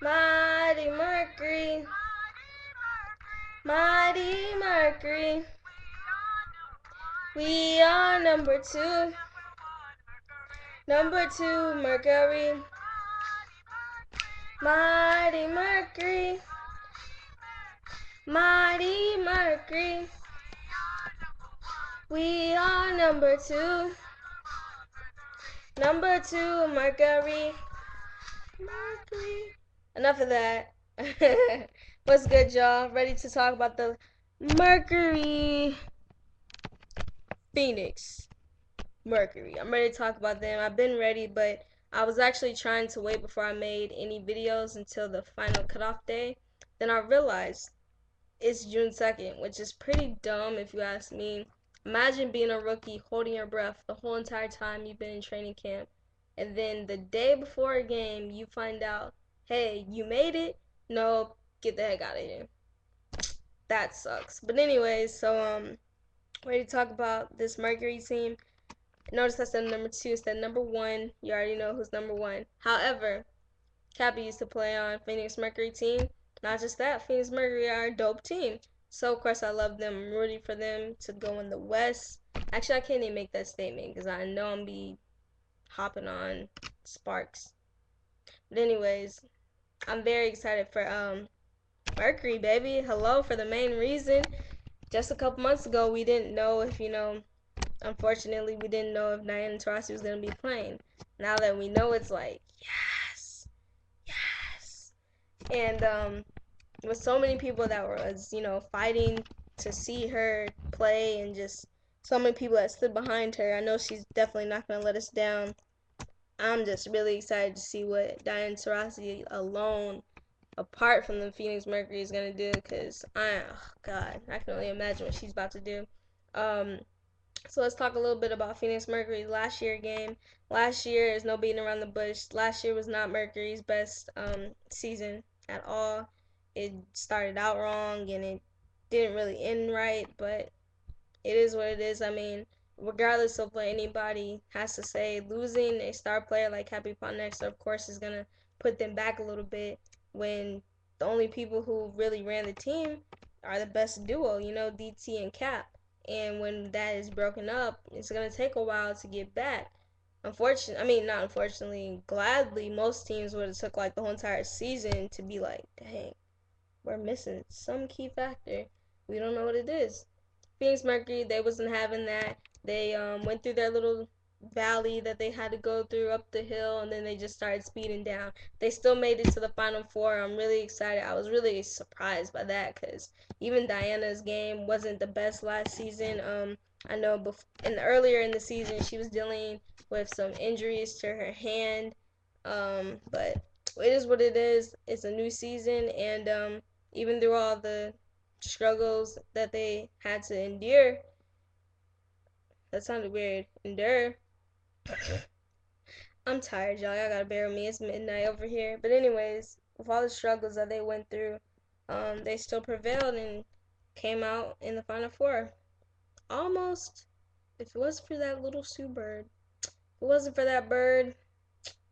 Mighty Mercury, Mighty Mercury. We are number two Mercury. Mighty Mercury, Mighty Mercury. We are number two Mercury. Mercury. Enough of that. What's good, y'all? Ready to talk about the Mercury Phoenix Mercury. I'm ready to talk about them. I've been ready, but I was actually trying to wait before I made any videos until the final cutoff day. Then I realized it's June 2nd, which is pretty dumb if you ask me. Imagine being a rookie holding your breath the whole entire time you've been in training camp, and then the day before a game you find out, hey, you made it? No, get the heck out of here. That sucks. But anyways, ready to talk about this Mercury team. Notice I said number two instead of number one. You already know who's number one. However, Cappy used to play on Phx Mercury team. Not just that, Phx Mercury are a dope team. So of course I love them. I'm rooting for them to go in the West. Actually, I can't even make that statement because I know I'm be hopping on Sparks. But anyways, I'm very excited for Mercury, baby. Hello, for the main reason. Just a couple months ago, we didn't know if unfortunately, we didn't know if Diana Taurasi was gonna be playing. Now that we know, it's like yes, yes. And with so many people that was fighting to see her play, and just so many people that stood behind her, I know she's definitely not gonna let us down. I'm just really excited to see what Diana Taurasi alone, apart from the Phx Mercury, is gonna do. Cause God, I can only imagine what she's about to do. Um, so let's talk a little bit about Phx Mercury's last year game. Last year is no beating around the bush. Last year was not Mercury's best season at all. It started out wrong and it didn't really end right, but it is what it is. I mean, regardless of what anybody has to say, losing a star player like Happy Ponexter, of course, is gonna put them back a little bit when the only people who really ran the team are the best duo, DT and Cap. And when that is broken up, it's gonna take a while to get back. Unfortunately, I mean not unfortunately, gladly, most teams would have took like the whole entire season to be like, dang, we're missing some key factor. We don't know what it is. Phx Mercury, they wasn't having that. They went through their little valley that they had to go through up the hill, and then they just started speeding down. They still made it to the final four. I'm really excited. I was really surprised by that because even Diana's game wasn't the best last season. I know earlier in the season she was dealing with some injuries to her hand, but it is what it is. It's a new season, and even through all the struggles that they had to endure. That sounded weird. Endure. I'm tired, y'all. Y'all gotta bear with me. It's midnight over here. But anyways, with all the struggles that they went through, they still prevailed and came out in the final four. Almost. If it wasn't for that little Sue bird, if it wasn't for that bird,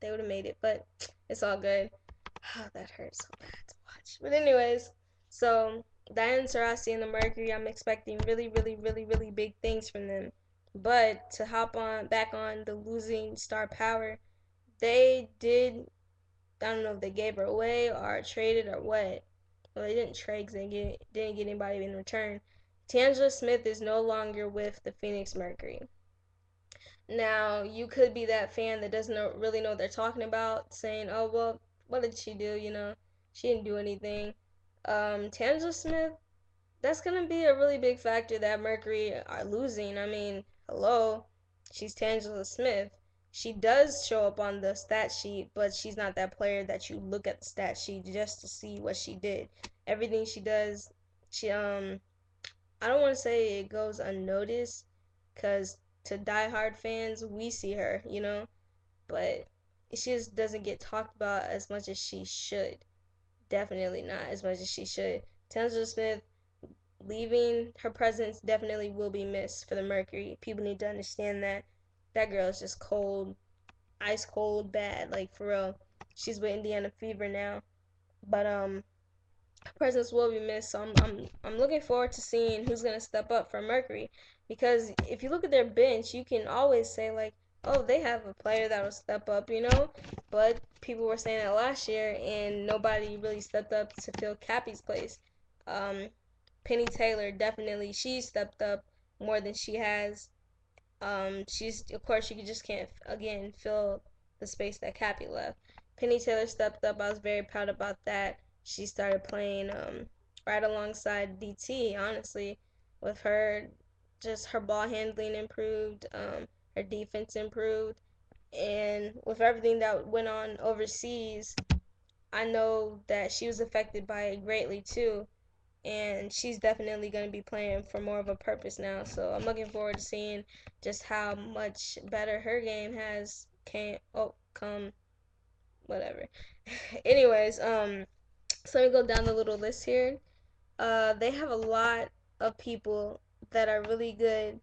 they would have made it. But it's all good. Oh, that hurts so bad to watch. But anyways, so Diana Taurasi and the Mercury, I'm expecting really, really, really, really big things from them. But to hop on back on the losing star power, they did. I don't know if they gave her away or traded or what. Well, they didn't trade because they didn't get anybody in return. Tangela Smith is no longer with the Phx Mercury. Now, you could be that fan that doesn't really know what they're talking about, saying, oh, well, what did she do? She didn't do anything. Tangela Smith, that's going to be a really big factor that Mercury are losing. I mean, hello, she's Tangela Smith. She does show up on the stat sheet, but she's not that player that you look at the stat sheet just to see what she did. Everything she does, I don't want to say it goes unnoticed, because to diehard fans, we see her, but she just doesn't get talked about as much as she should. Definitely not as much as she should. Taylor Smith leaving, her presence definitely will be missed for the Mercury. People need to understand that. That girl is just cold, ice cold, bad, like for real. She's with Indiana Fever now. But presence will be missed. So I'm looking forward to seeing who's gonna step up for Mercury, because if you look at their bench, you can always say like, oh, they have a player that'll step up, you know. But people were saying that last year, and nobody really stepped up to fill Cappy's place. Um, Penny Taylor definitely, she stepped up more than she has. She's, of course, she just can't again fill the space that Cappy left. Penny Taylor stepped up. I was very proud about that. She started playing right alongside DT. Honestly, with her, just her ball handling improved, her defense improved, and with everything that went on overseas, I know that she was affected by it greatly too, and she's definitely going to be playing for more of a purpose now. So I'm looking forward to seeing just how much better her game has come whatever. Anyways, so let me go down the little list here. They have a lot of people that are really good,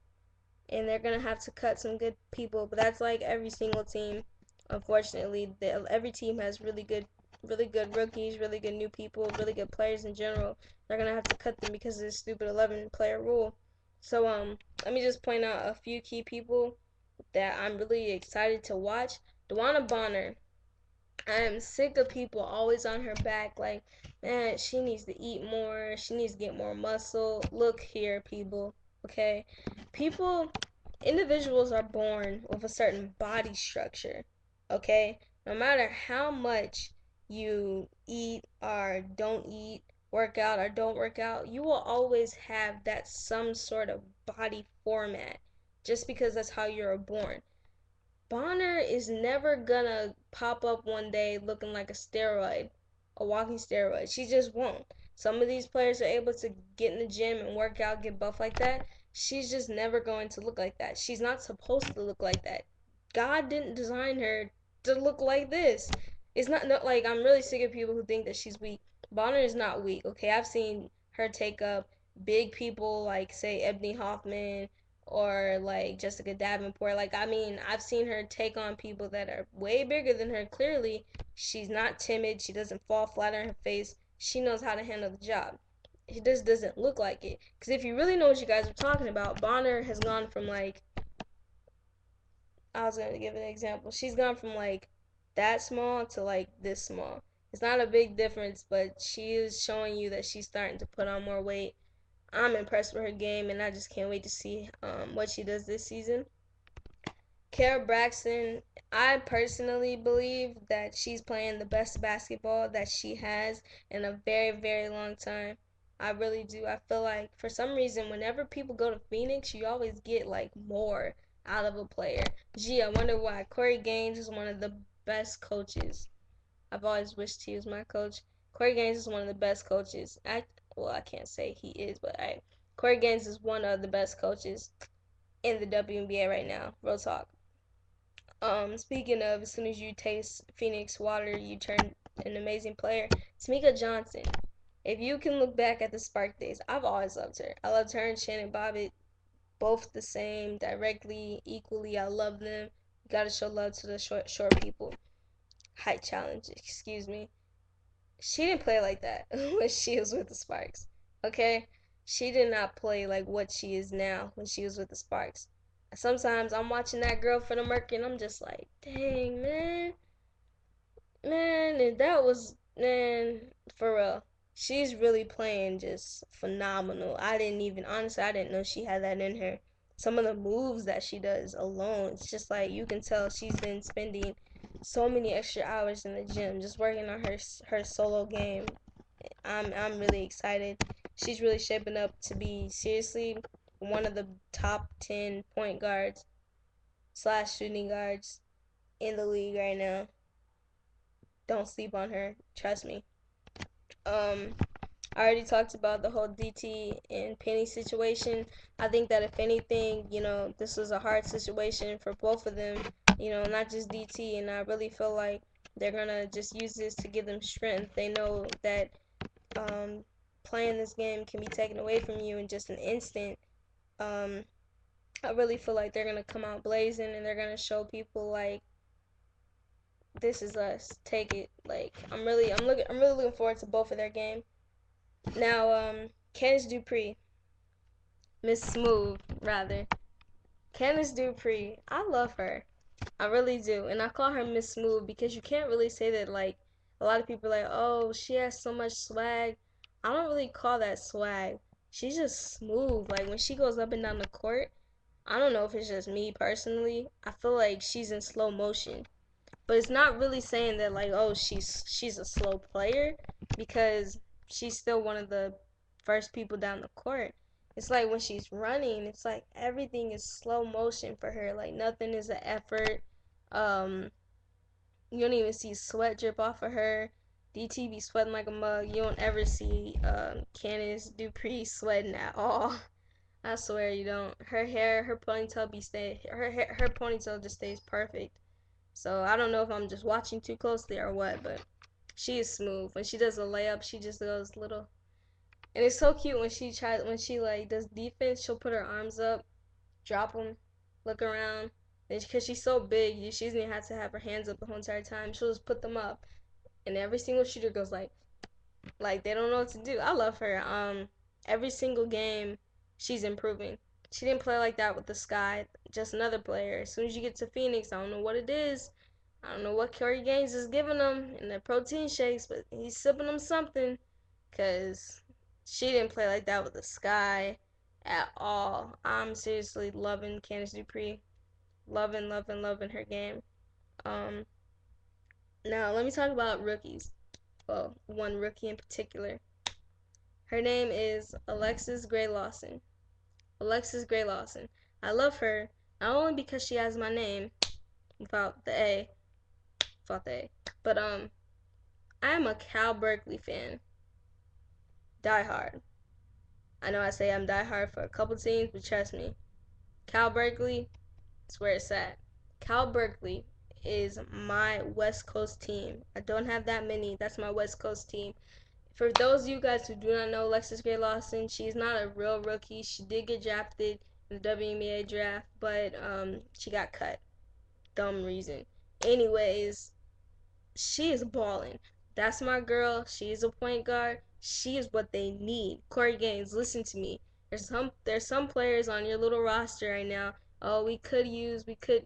and they're gonna have to cut some good people. But that's like every single team. Unfortunately, every team has really good rookies, really good new people, really good players in general. They're gonna have to cut them because of this stupid 11-player rule. So let me just point out a few key people that I'm really excited to watch. Dewana Bonner, I am sick of people always on her back like, man, she needs to eat more, she needs to get more muscle. Look here, people, okay? People, individuals are born with a certain body structure, okay? No matter how much you eat or don't eat, work out or don't work out, you will always have that some sort of body format just because that's how you're born. Bonner is never gonna pop up one day looking like a steroid, a walking steroid. She just won't. Some of these players are able to get in the gym and work out, get buff like that. She's just never going to look like that. She's not supposed to look like that. God didn't design her to look like this. It's not like I'm really sick of people who think that she's weak. Bonner is not weak, okay? I've seen her take up big people like, say, Ebony Hoffman or like Jessica Davenport. Like, I mean, I've seen her take on people that are way bigger than her. Clearly, she's not timid. She doesn't fall flat on her face. She knows how to handle the job. It just doesn't look like it. Because if you really know what you guys are talking about, Bonner has gone from like, I was going to give an example. She's gone from like that small to like this small. It's not a big difference, but she is showing you that she's starting to put on more weight. I'm impressed with her game, and I just can't wait to see what she does this season. Kara Braxton, I personally believe that she's playing the best basketball that she has in a very, very long time. I really do. I feel like for some reason, whenever people go to Phoenix, you always get like more out of a player. Gee, I wonder why. Corey Gaines is one of the best coaches. I've always wished he was my coach. Corey Gaines is one of the best coaches. I can't say he is, but Corey Gaines is one of the best coaches in the WNBA right now. Real talk. Speaking of, as soon as you taste Phoenix water, you turn an amazing player. Tamika Johnson. If you can look back at the Spark days, I've always loved her. I loved her and Shannon Bobbitt, both the same, directly, equally. I love them. You gotta show love to the short people. Height challenge, excuse me. She didn't play like that when she was with the Sparks. Okay? She did not play like what she is now when she was with the Sparks. Sometimes I'm watching that girl for the Mercury and I'm just like, dang, man. Man, and that was, man, for real. She's really playing just phenomenal. Honestly, I didn't know she had that in her. Some of the moves that she does alone, it's just like you can tell she's been spending so many extra hours in the gym just working on her solo game. I'm really excited. She's really shaping up to be seriously one of the top 10 point guards slash shooting guards in the league right now. Don't sleep on her. Trust me. Um, I already talked about the whole DT and Penny situation. I think that if anything, this was a hard situation for both of them. Not just DT, and I really feel like they're gonna just use this to give them strength. They know that playing this game can be taken away from you in just an instant. Um, I really feel like they're gonna come out blazing, and they're gonna show people like This Is Us. Take it. Like I'm really looking forward to both of their game. Now, Candice Dupree, Miss Smooth, rather. Candice Dupree, I love her. I really do. And I call her Miss Smooth because you can't really say that, like, a lot of people are like, oh, she has so much swag. I don't really call that swag. She's just smooth. Like, when she goes up and down the court, I don't know if it's just me personally. I feel like she's in slow motion. But it's not really saying that, like, oh, she's a slow player, because she's still one of the first people down the court. It's like when she's running, it's like everything is slow motion for her. Like nothing is an effort. Um, you don't even see sweat drip off of her. DT be sweating like a mug. You don't ever see Candice Dupree sweating at all. I swear you don't. Her hair, her ponytail her ponytail just stays perfect. So I don't know if I'm just watching too closely or what, but she is smooth. When she does a layup, she just goes little, and it's so cute when she like does defense. She'll put her arms up, drop them, look around, and because she's so big, she doesn't even have to have her hands up the whole entire time. She'll just put them up, and every single shooter goes like they don't know what to do. I love her. Every single game, she's improving. She didn't play like that with the Sky. Just another player. As soon as you get to Phoenix, I don't know what it is. I don't know what Curry Gaines is giving them in their protein shakes, but he's sipping them something. Cause she didn't play like that with the Sky at all. I'm seriously loving Candice Dupree. Loving, loving, loving her game. Um, Now let me talk about rookies. Well, one rookie in particular. Her name is Alexis Gray Lawson. Alexis Gray Lawson. I love her not only because she has my name without the A, but I am a Cal Berkeley fan. Die hard. I know I say I'm die hard for a couple teams, but trust me, Cal Berkeley is where it's at. Cal Berkeley is my West Coast team. I don't have that many. That's my West Coast team. For those of you guys who do not know Alexis Gray Lawson, she's not a real rookie. She did get drafted in the WNBA draft, but she got cut. Dumb reason. Anyways, she is balling. That's my girl. She is a point guard. She is what they need. Corey Gaines, listen to me. There's some players on your little roster right now. Oh, we could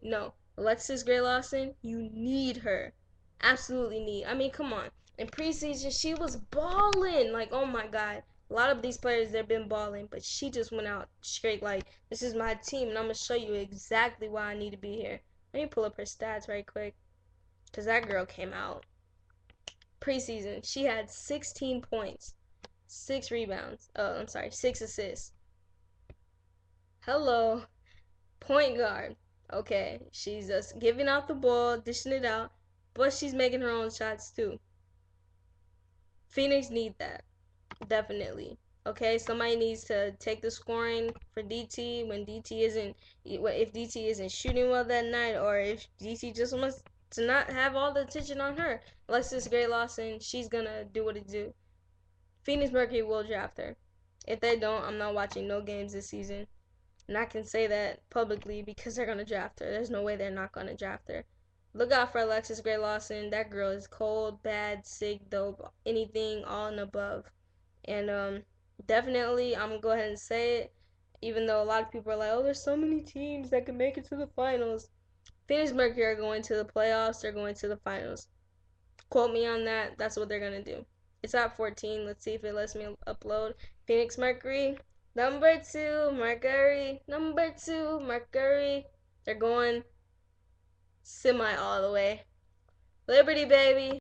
no. Alexis Gray Lawson, you need her. Absolutely need. I mean, come on. In preseason, she was balling. Like, oh my god. A lot of these players, they've been balling, but she just went out straight like, this is my team, and I'm gonna show you exactly why I need to be here. Let me pull up her stats right quick, because that girl came out preseason. She had 16 points, 6 rebounds. Oh, I'm sorry, 6 assists. Hello, point guard. Okay, she's just giving out the ball, dishing it out, but she's making her own shots too. Phoenix need that, definitely. Okay, somebody needs to take the scoring for DT when DT isn't, if DT isn't shooting well that night, or if DT just wants to not have all the attention on her. Alexis Gray Lawson, she's gonna do what it do. Phx Mercury will draft her. If they don't, I'm not watching no games this season. And I can say that publicly because they're going to draft her. There's no way they're not going to draft her. Look out for Alexis Gray Lawson. That girl is cold, bad, sick, dope, anything, all and above. And definitely, I'm going to go ahead and say it. Even though a lot of people are like, oh, there's so many teams that can make it to the finals. Phx Mercury are going to the playoffs. They're going to the finals. Quote me on that. That's what they're going to do. It's at 14. Let's see if it lets me upload. Phx Mercury. Number 2, Mercury. Number 2, Mercury. They're going semi all the way. Liberty, baby.